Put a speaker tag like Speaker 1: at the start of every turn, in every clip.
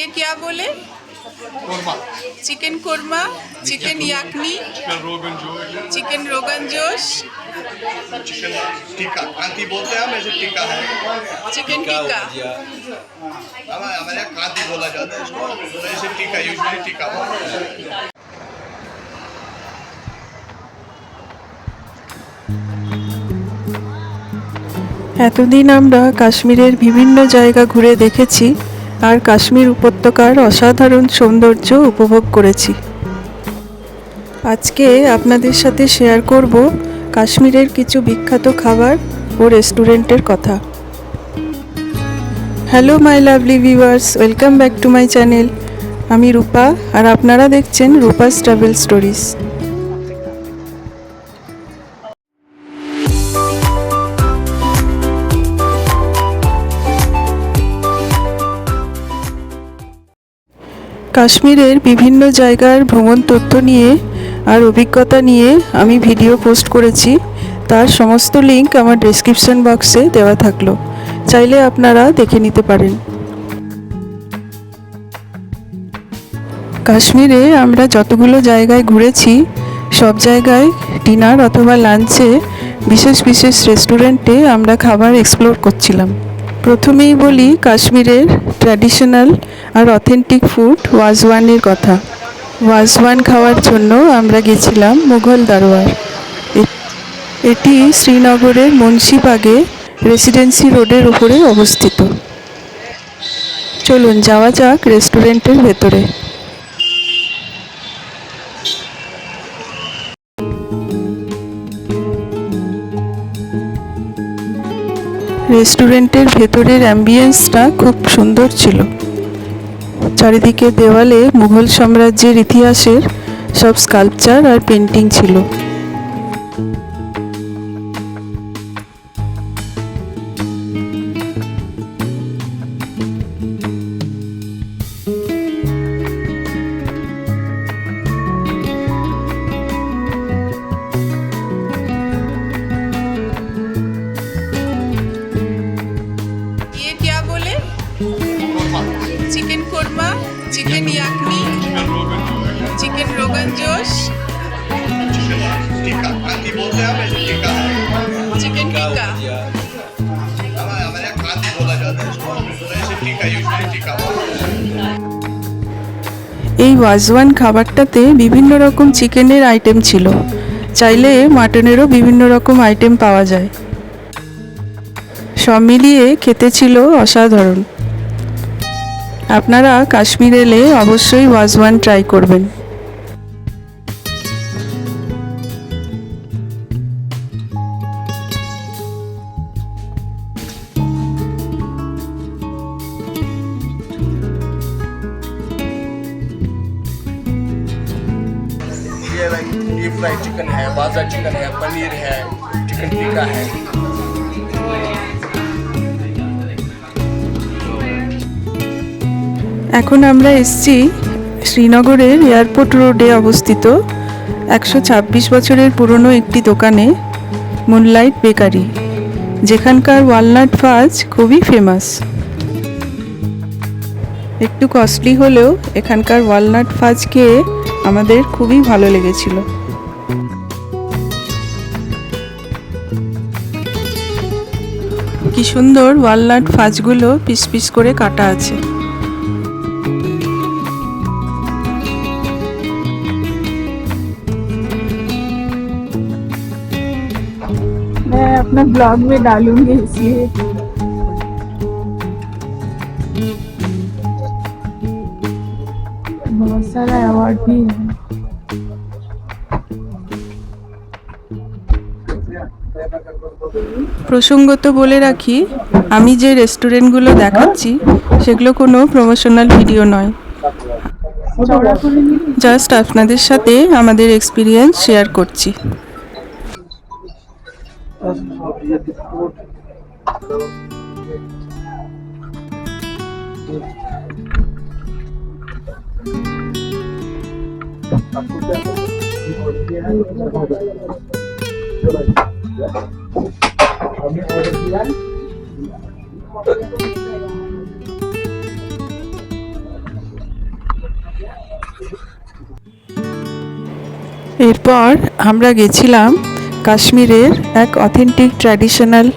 Speaker 1: ये क्या बोले?
Speaker 2: Korma,
Speaker 1: chicken korma, chicken yakhni, chicken rogan josh,
Speaker 2: chicken tikka, कांती बोलते हैं हम, ऐसे टिक्का है।
Speaker 1: चिकन टिक्का।
Speaker 2: हमारे यहाँ कांती बोला जाता है इसको, ऐसे टिक्का यूजुअली टिक्का बोलते हैं।
Speaker 3: এতদিন আমরা কাশ্মীরের বিভিন্ন জায়গা ঘুরে দেখেছি আর কাশ্মীর উপত্যকার অসাধারণ সৌন্দর্য উপভোগ করেছি। আজকে আপনাদের সাথে শেয়ার করব কাশ্মীরের কিছু বিখ্যাত খাবার ও রেস্টুরেন্টের কথা। Hello my lovely viewers, welcome back to my channel. আমি রূপা আর আপনারা দেখছেন রূপাস ট্রাভেল স্টোরিজ। কাশ্মীরের বিভিন্ন জায়গার ভ্রমণ তথ্য নিয়ে আর অভিজ্ঞতা নিয়ে আমি ভিডিও পোস্ট করেছি, তার সমস্ত লিংক আমার ডেসক্রিপশন বক্সে দেওয়া থাকলো, চাইলে আপনারা দেখে নিতে পারেন। কাশ্মীরে আমরা যতগুলো জায়গায় ঘুরেছি সব জায়গায় ডিনার অথবা লাঞ্চে বিশেষ বিশেষ রেস্টুরেন্টে আমরা খাবার এক্সপ্লোর করছিলাম। প্রথমেই বলি কাশ্মীরের ট্র্যাডিশনাল আর অথেন্টিক ফুড ওয়াজওয়ানের কথা। ওয়াজওয়ান খাওয়ার জন্য আমরা গেছিলাম মুঘল দারোয়ার। এটি শ্রীনগরের মুন্সিবাগে রেসিডেন্সি রোডের উপরে অবস্থিত। চলুন যাওয়া যাক রেস্টুরেন্টের ভেতরে। রেস্টুরেন্টের ভেতরের অ্যাম্বিয়েন্সটা খুব সুন্দর ছিল। চারিদিকে দেওয়ালে মুঘল সাম্রাজ্যের ইতিহাসের সব স্কাল্পচার আর পেন্টিং ছিল।
Speaker 1: ये क्या बोले? Chicken korma, chicken yakhni, chicken rogan जोश,
Speaker 2: टिक्का, कांती बोलते हैं हम, ऐसे टिक्का है।
Speaker 1: चिकन टिक्का।
Speaker 2: हमारे यहाँ कांती बोला जाता है इसको, ऐसे टिक्का यूजुअली टिक्का बोलते हैं।
Speaker 3: এই ওয়াজওয়ান খাবারটাতে বিভিন্ন রকম চিকেনের আইটেম ছিল, চাইলে মাটনেরও বিভিন্ন রকম আইটেম পাওয়া যায়। সব মিলিয়ে খেতে ছিল অসাধারণ। আপনারা কাশ্মীর এলে অবশ্যই ওয়াজওয়ান ট্রাই করবেন।
Speaker 2: ये लाइक डीप फ्राइड चिकन है, बाजा चिकन है, पनीर है, चिकन टिक्का है।
Speaker 3: এখন আমরা এসেছি শ্রীনগরের এয়ারপোর্ট রোডে অবস্থিত 126 বছরের পুরনো একটি দোকানে, মুনলাইট বেকারি, যেখানকার ওয়ালনাট ফাজ খুবই ফেমাস। একটু কস্টলি হলেও এখানকার ওয়ালনাট ফাজ খেয়ে আমাদের খুবই ভালো লেগেছিল। কি সুন্দর ওয়ালনাট ফাজগুলো পিস পিস করে কাটা আছে। मैं अपना ब्लॉग में डालूंगी इसलिए। बहुत सारा अवार्ड भी है। প্রসঙ্গত বলে রাখি, আমি যে রেস্টুরেন্টগুলো দেখাচ্ছি সেগুলো কোনো প্রমোশনাল ভিডিও নয়, জাস্ট আপনাদের সাথে আমাদের এক্সপিরিয়েন্স শেয়ার করছি। এরপর আমরা গেছিলাম কাশ্মীরের এক অথেন্টিক ট্র্যাডিশনাল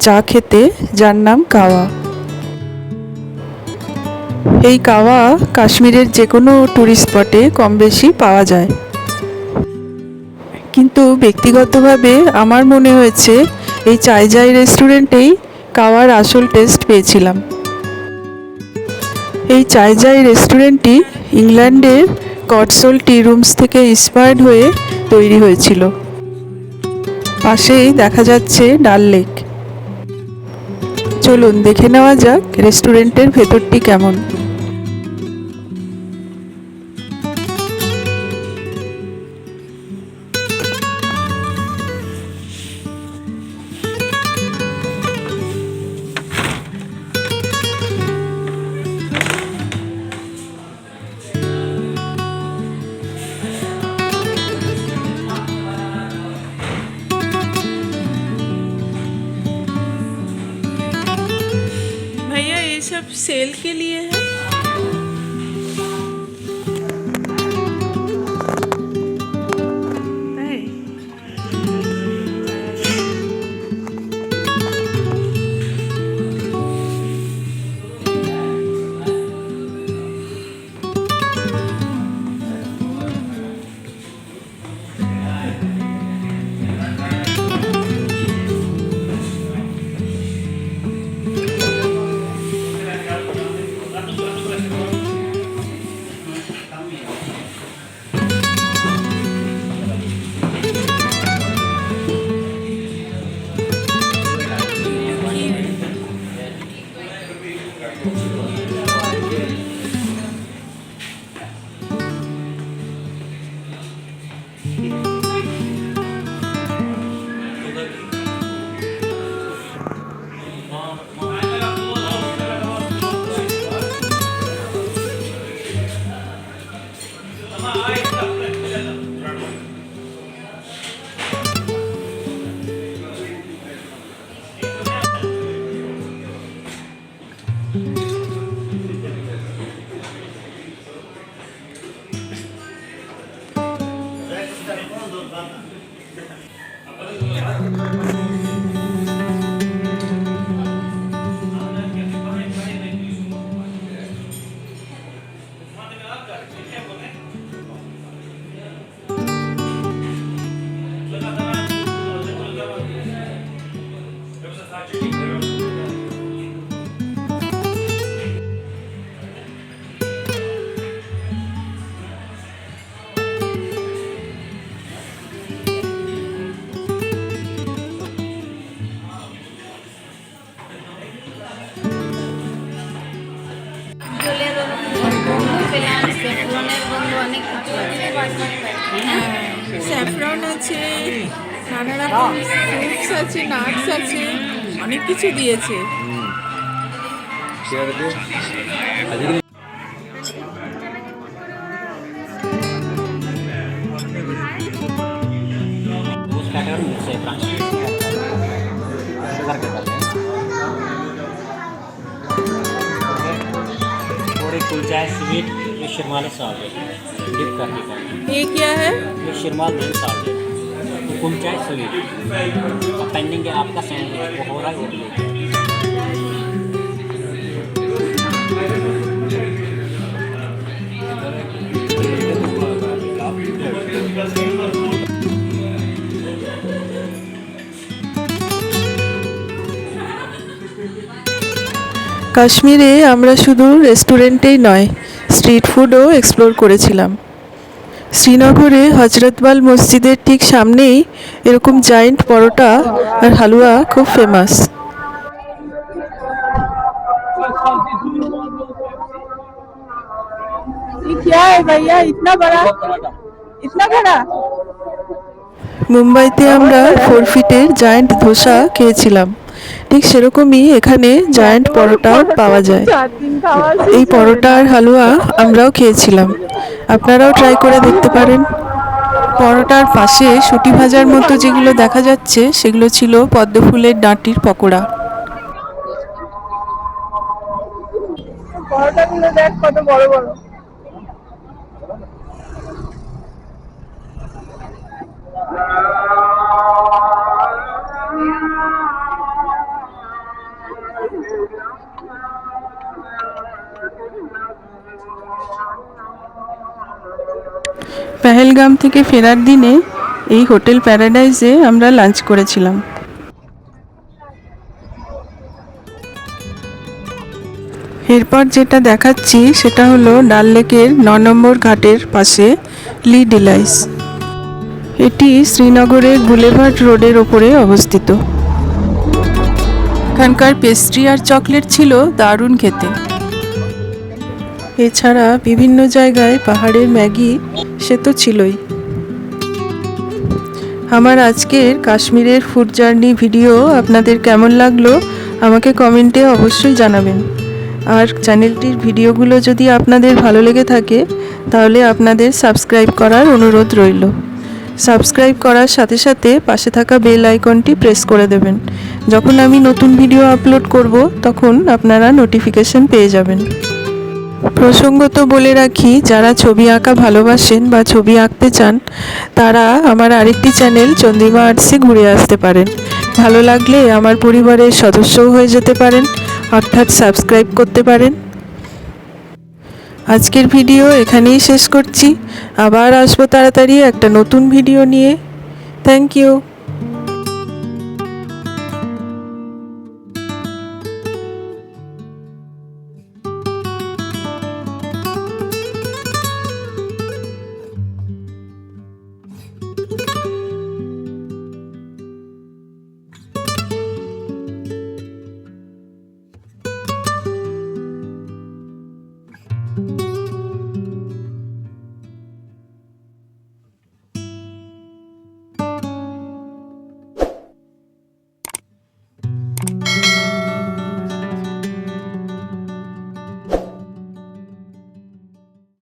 Speaker 3: চা খেতে, যার নাম কাওয়া। এই কাওয়া কাশ্মীরের যে কোনো ট্যুরিস্ট স্পটে কম বেশি পাওয়া যায়, কিন্তু ব্যক্তিগতভাবে আমার মনে হয়েছে এই চায় যাই রেস্টুরেন্টেই কাওয়ার আসল টেস্ট পেয়েছিলাম। এই চায় যাই রেস্টুরেন্টটি ইংল্যান্ডের কটসোল টি রুমস থেকে ইন্সপায়ার্ড হয়ে তৈরি হয়েছিল। পাশেই দেখা যাচ্ছে ডাল লেক। চলুন দেখে নেওয়া যাক রেস্টুরেন্টের ভেতরটি কেমন।
Speaker 1: भैया ये सब सेल के लिए है? স্যাফরন আছে, নানা রকম ফ্রুটস আছে, নাটস আছে, অনেক কিছু দিয়েছে।
Speaker 4: और एक कुलचा है स्वीट, ये शिरमाली साल्ट है डिप करने का।
Speaker 1: ये क्या है?
Speaker 4: ये शिरमाल मेन साल्ट है, ये कुलचा है स्वीट। अब पेंडिंग है आपका सैंडविच, वो हो रहा है वो भी लेके
Speaker 3: কাশ্মীরে আমরা শুধু রেস্টুরেন্টেই নয়, স্ট্রিট ফুডও এক্সপ্লোর করেছিলাম। শ্রীনগরে হজরতবাল মসজিদের ঠিক সামনেই এরকম জায়েন্ট পরোটা আর হালুয়া খুব ফেমাস।
Speaker 1: क्या है भैया, इतना बड़ा, इतना बड़ा?
Speaker 3: মুম্বাইতে আমরা 4 ফিটের জায়েন্ট ধোসা খেয়েছিলাম, ঠিক সেরকমই এখানে জায়েন্ট পরোটাও পাওয়া যায়। এই পরোটা আর হালুয়া আমরাও খেয়েছিলাম, আপনারাও ট্রাই করে দেখতে পারেন। পরোটার পাশে শুঁটি ভাজার মতো যেগুলো দেখা যাচ্ছে সেগুলো ছিল পদ্মফুলের ডাঁটির পকোড়া।
Speaker 1: পরোটাগুলো দেখ কত বড় বড়।
Speaker 3: পেহেলগাম থেকে ফেরার দিনে এই হোটেল প্যারাডাইজে আমরা লাঞ্চ করেছিলাম। এরপর যেটা দেখাচ্ছি সেটা হলো ডাল লেকের 9 নম্বর ঘাটের পাশে লি ডিলাইস। এটি শ্রীনগরের বুলেভার্ড রোডের ওপরে অবস্থিত। এখানকার পেস্ট্রি আর চকলেট ছিল দারুণ খেতে। এছাড়া বিভিন্ন জায়গায় পাহাড়ের ম্যাগি সে তো ছিলই। আমার আজকের কাশ্মীরের ফুড জার্নি ভিডিও আপনাদের কেমন লাগলো আমাকে কমেন্টে অবশ্যই জানাবেন। আর চ্যানেলটির ভিডিওগুলো যদি আপনাদের ভালো লেগে থাকে তাহলে আপনাদের সাবস্ক্রাইব করার অনুরোধ রইল। সাবস্ক্রাইব করার সাথে সাথে পাশে থাকা বেল আইকনটি প্রেস করে দেবেন। যখন আমি নতুন ভিডিও আপলোড করব তখন আপনারা নোটিফিকেশন পেয়ে যাবেন। প্রসঙ্গত বলে রাখি, যারা ছবি আঁকা ভালোবাসেন বা ছবি আঁকতে চান তারা আমার আরেকটি চ্যানেল চন্দ্রিমা আর্টসে ঘুরে আসতে পারেন। ভালো লাগলে আমার পরিবারের সদস্যও হয়ে যেতে পারেন, অর্থাৎ সাবস্ক্রাইব করতে পারেন। আজকের ভিডিও এখানেই শেষ করছি। আবার আসবো তাড়াতাড়ি একটা নতুন ভিডিও নিয়ে। Thank you.